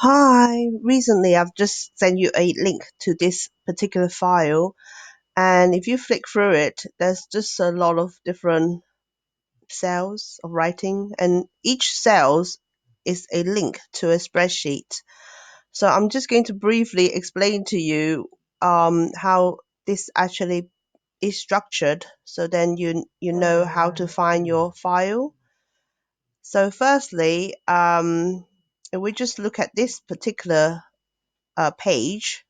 Hi, recently I've just sent you a link to this particular file, and if you flick through it, there's just a lot of different cells of writing, and each cells is a link to a spreadsheet. So I'm just going to briefly explain to you how this actually is structured, so then you know how to find your file. So firstly, if we just look at this particular page.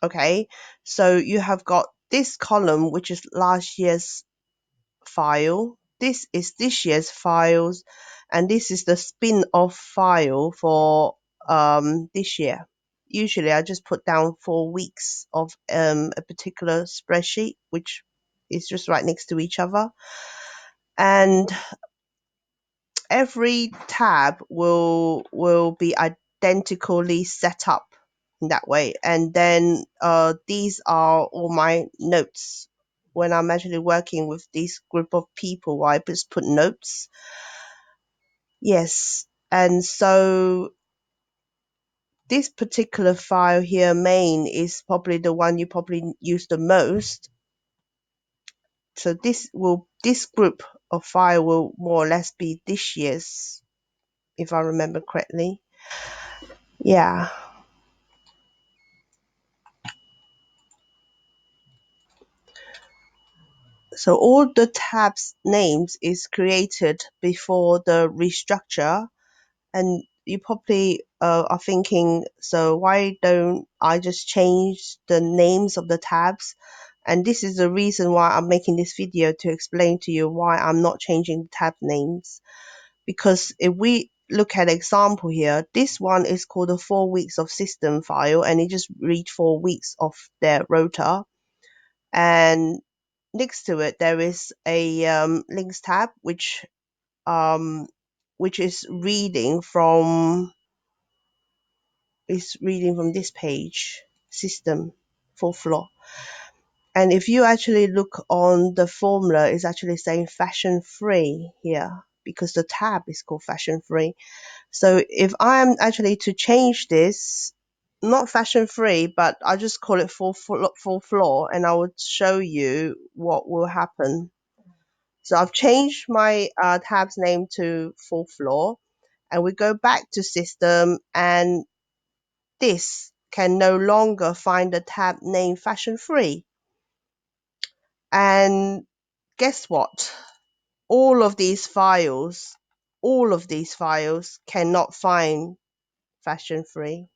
Okay, so you have got this column, which is last year's file. This is this year's files, and this is the spin-off file for this year. Usually, I just put down 4 weeks of a particular spreadsheet, which is just right next to each other, and every tab will be identically set up in that way. And then these are all my notes when I'm actually working with this group of people. I just put notes. Yes. And so this particular file here, main, is probably the one you probably use the most. So this group of file will more or less be this year's, if I remember correctly. Yeah. So all the tabs names is created before the restructure, and you probably are thinking, so why don't I just change the names of the tabs? And this is the reason why I'm making this video, to explain to you why I'm not changing the tab names. Because if we look at example here, this one is called the 4 weeks of system file, and it just read 4 weeks of their rota. And next to it there is a links tab, um, which is reading from this page, system, full floor. And if you actually look on the formula, it's actually saying fashion free here, because the tab is called fashion free. So if I'm actually to change this, not fashion free, but I just call it full floor, and I would show you what will happen. So I've changed my tab's name to full floor, and we go back to system, and this can no longer find the tab name fashion free. And guess what? All of these files cannot find fashion free.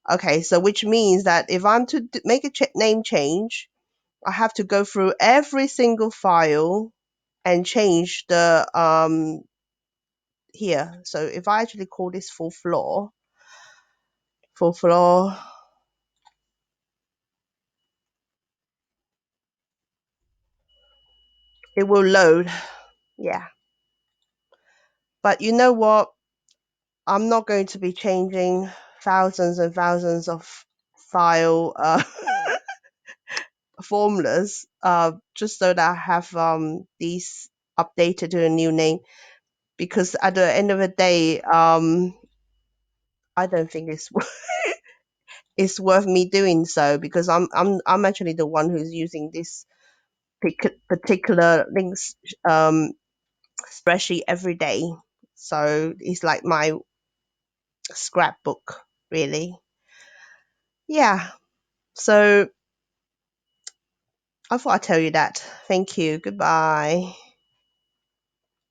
Okay, so which means that if I'm to make a name change, I have to go through every single file and change the here. So if I actually call this full floor, it will load. Yeah. But you know what? I'm not going to be changing thousands and thousands of file formulas just so that I have these updated to a new name, because at the end of the day, I don't think it's worth me doing so, because I'm actually the one who's using this particular links spreadsheet every day. So it's like my scrapbook, really. Yeah. So I thought I'd tell you that. Thank you. Goodbye.